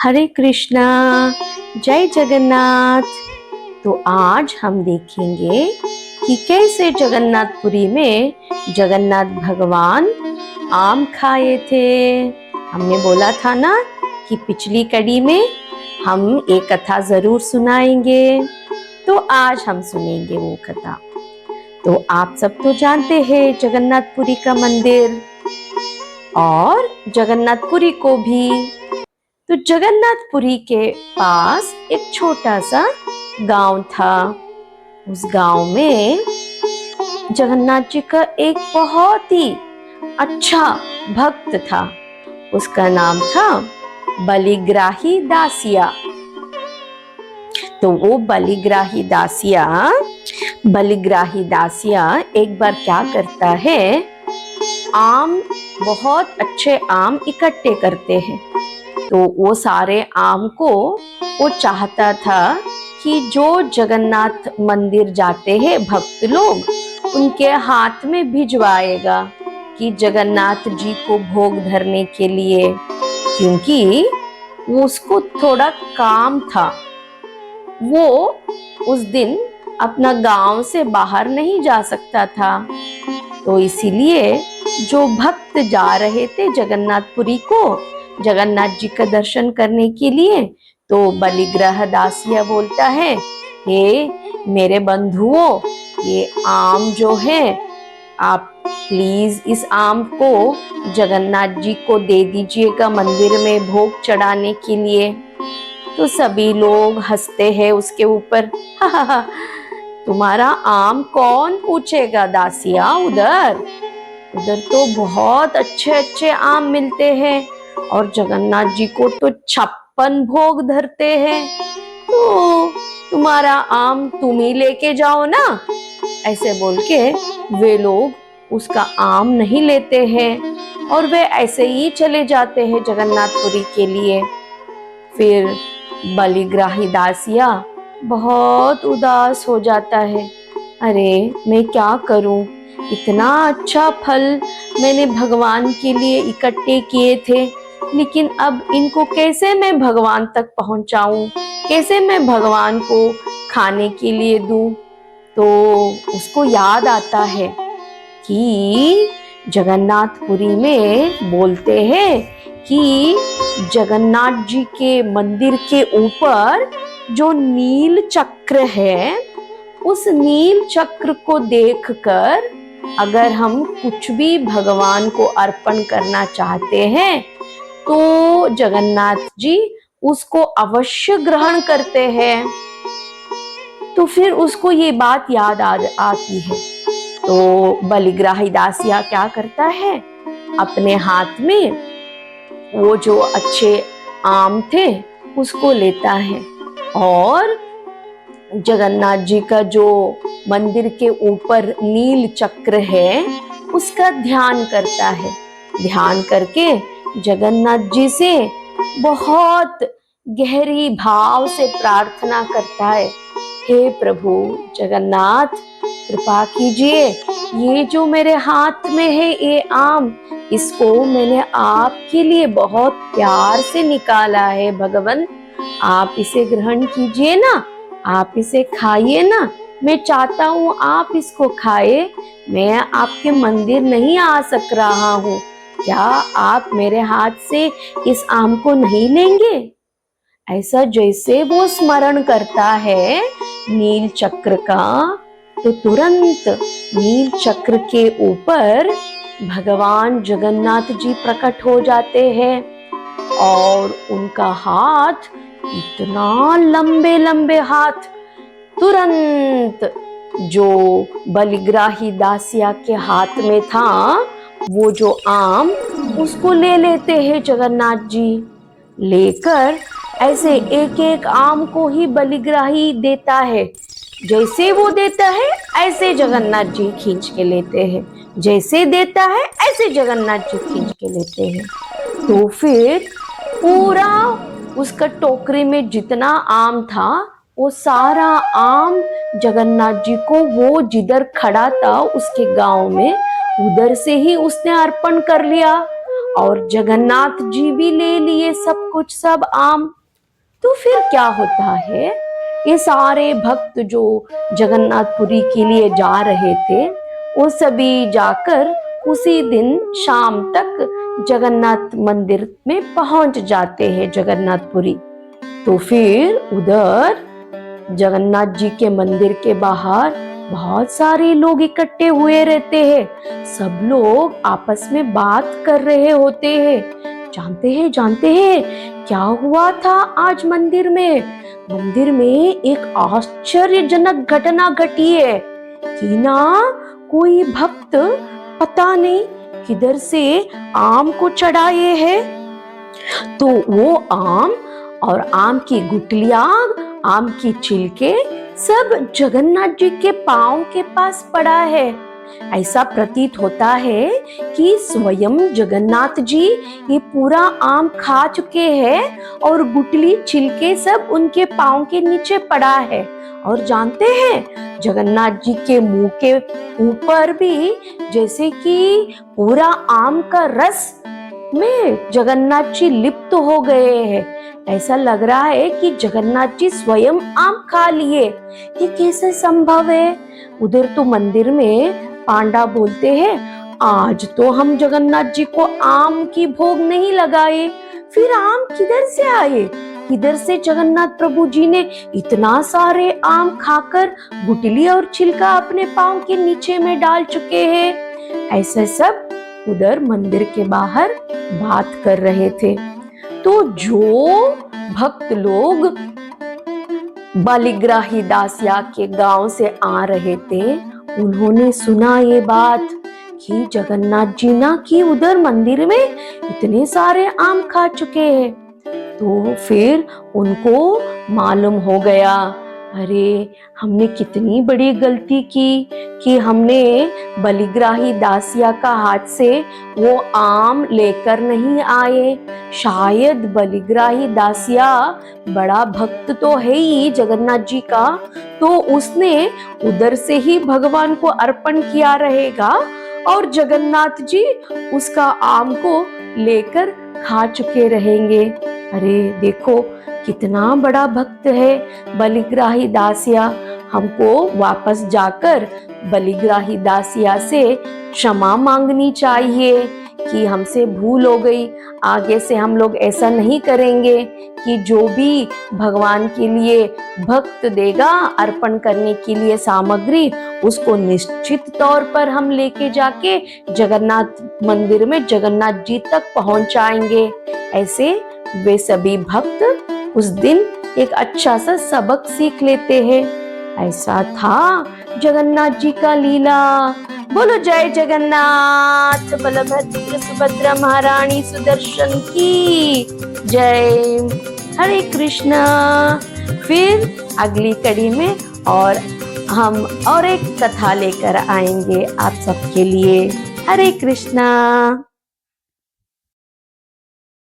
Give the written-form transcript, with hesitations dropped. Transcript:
हरे कृष्णा, जय जगन्नाथ। तो आज हम देखेंगे कि कैसे जगन्नाथपुरी में जगन्नाथ भगवान आम खाए थे। हमने बोला था ना कि पिछली कड़ी में हम एक कथा जरूर सुनाएंगे, तो आज हम सुनेंगे वो कथा। तो आप सब तो जानते हैं जगन्नाथपुरी का मंदिर और जगन्नाथपुरी को भी। तो जगन्नाथपुरी के पास एक छोटा सा गांव था। उस गांव में जगन्नाथ जी का एक बहुत ही अच्छा भक्त था। उसका नाम था बलिग्राही दासिया। तो वो बलिग्राही दासिया एक बार क्या करता है, आम, बहुत अच्छे आम इकट्ठे करते हैं। तो वो सारे आम को वो चाहता था कि जो जगन्नाथ मंदिर जाते हैं भक्त लोग, उनके हाथ में भिजवाएगा कि जगन्नाथ जी को भोग धरने के लिए, क्योंकि उसको थोड़ा काम था। वो उस दिन अपना गांव से बाहर नहीं जा सकता था। तो इसीलिए जो भक्त जा रहे थे जगन्नाथपुरी को, जगन्नाथ जी का दर्शन करने के लिए, तो बलिग्राह दासिया बोलता है, हे मेरे बंधुओं, ये आम जो है, आप प्लीज इस आम को जगन्नाथ जी को दे दीजिएगा मंदिर में भोग चढ़ाने के लिए। तो सभी लोग हंसते हैं उसके ऊपर। तुम्हारा आम कौन पूछेगा दासिया, उधर उधर तो बहुत अच्छे अच्छे आम मिलते हैं और जगन्नाथ जी को तो 56 भोग धरते हैं। तो तुम्हारा आम तुम ही लेके जाओ ना। ऐसे बोल के वे लोग उसका आम नहीं लेते हैं और वे ऐसे ही चले जाते हैं जगन्नाथपुरी के लिए। फिर बलिग्राही दासिया बहुत उदास हो जाता है। अरे मैं क्या करूं, इतना अच्छा फल मैंने भगवान के लिए इकट्ठे किए थे, लेकिन अब इनको कैसे मैं भगवान तक पहुंचाऊं, कैसे मैं भगवान को खाने के लिए दूं। तो उसको याद आता है कि जगन्नाथपुरी में बोलते हैं कि जगन्नाथ जी के मंदिर के ऊपर जो नील चक्र है, उस नील चक्र को देखकर अगर हम कुछ भी भगवान को अर्पण करना चाहते हैं तो जगन्नाथ जी उसको अवश्य ग्रहण करते हैं। तो फिर उसको ये बात याद आती है। तो बलिग्राही दासिया क्या करता है, अपने हाथ में वो जो अच्छे आम थे उसको लेता है और जगन्नाथ जी का जो मंदिर के ऊपर नील चक्र है उसका ध्यान करता है। ध्यान करके जगन्नाथ जी से बहुत गहरी भाव से प्रार्थना करता है, हे प्रभु जगन्नाथ, कृपा कीजिए, ये जो मेरे हाथ में है ये आम, इसको मैंने आपके लिए बहुत प्यार से निकाला है भगवान, आप इसे ग्रहण कीजिए ना, आप इसे खाइए ना। मैं चाहता हूँ आप इसको खाए, मैं आपके मंदिर नहीं आ सक रहा हूँ, क्या आप मेरे हाथ से इस आम को नहीं लेंगे। ऐसा जैसे वो स्मरण करता है नील चक्र का, तो तुरंत नील चक्र के ऊपर भगवान जगन्नाथ जी प्रकट हो जाते हैं और उनका हाथ, इतना लंबे लंबे हाथ, तुरंत जो बलिग्राही दासिया के हाथ में था वो जो आम, उसको ले लेते हैं जगन्नाथ जी। लेकर ऐसे एक एक आम को ही बलिग्राही देता है, जैसे वो देता है ऐसे जगन्नाथ जी खींच के लेते हैं, जैसे देता है ऐसे जगन्नाथ जी खींच के लेते हैं। तो फिर पूरा उसका टोकरी में जितना आम था वो सारा आम जगन्नाथ जी को, वो जिधर खड़ा था उसके गांव में, उधर से ही उसने अर्पण कर लिया और जगन्नाथ जी भी ले लिए सब कुछ, सब आम। तो फिर क्या होता है, ये सारे भक्त जो जगन्नाथपुरी के लिए जा रहे थे, वो सभी जाकर उसी दिन शाम तक जगन्नाथ मंदिर में पहुंच जाते हैं, जगन्नाथपुरी। तो फिर उधर जगन्नाथ जी के मंदिर के बाहर बहुत सारे लोग इकट्ठे हुए रहते हैं। सब लोग आपस में बात कर रहे होते हैं। जानते हैं क्या हुआ था आज मंदिर में? मंदिर में एक आश्चर्यजनक घटना घटी है कि ना, कोई भक्त पता नहीं किधर से आम को चढ़ाए है। तो वो आम और आम की गुठलियां, आम की छिलके सब जगन्नाथ जी के पांव के पास पड़ा है। ऐसा प्रतीत होता है कि स्वयं जगन्नाथ जी ये पूरा आम खा चुके हैं और गुठली छिलके सब उनके पांव के नीचे पड़ा है। और जानते हैं, जगन्नाथ जी के मुंह के ऊपर भी जैसे कि पूरा आम का रस में जगन्नाथ जी लिप्त हो गए हैं। ऐसा लग रहा है कि जगन्नाथ जी स्वयं आम खा लिए। ये कैसे संभव है? उधर तो मंदिर में पांडा बोलते हैं, आज तो हम जगन्नाथ जी को आम की भोग नहीं लगाए, फिर आम किधर से आए? किधर से जगन्नाथ प्रभु जी ने इतना सारे आम खाकर गुठली और छिलका अपने पांव के नीचे में डाल चुके हैं? ऐसे सब उधर मंदिर के बाहर बात कर रहे थे। तो जो भक्त लोग बलिग्राही दासिया के गांव से आ रहे थे, उन्होंने सुना ये बात कि जगन्नाथ जी ना कि उधर मंदिर में इतने सारे आम खा चुके हैं। तो फिर उनको मालूम हो गया, अरे हमने कितनी बड़ी गलती की कि हमने बलिग्राही दासिया का हाथ से वो आम लेकर नहीं आए। शायद बलिग्राही दासिया बड़ा भक्त तो है ही जगन्नाथ जी का, तो उसने उधर से ही भगवान को अर्पण किया रहेगा और जगन्नाथ जी उसका आम को लेकर खा चुके रहेंगे। अरे देखो कितना बड़ा भक्त है बलिग्राही दासिया। हमको वापस जाकर बलिग्राही दासिया से क्षमा मांगनी चाहिए कि हमसे भूल हो गई। आगे से हम लोग ऐसा नहीं करेंगे कि जो भी भगवान के लिए भक्त देगा अर्पण करने के लिए सामग्री, उसको निश्चित तौर पर हम लेके जाके जगन्नाथ मंदिर में जगन्नाथ जी तक पहुंचाएंगे। ऐसे वे सभी भक्त उस दिन एक अच्छा सा सबक सीख लेते हैं। ऐसा था जगन्नाथ जी का लीला। बोलो जय जगन्नाथ, बलभद्र सुभद्रा महारानी सुदर्शन की जय। हरे कृष्णा। फिर अगली कड़ी में और हम और एक कथा लेकर आएंगे आप सबके लिए। हरे कृष्णा।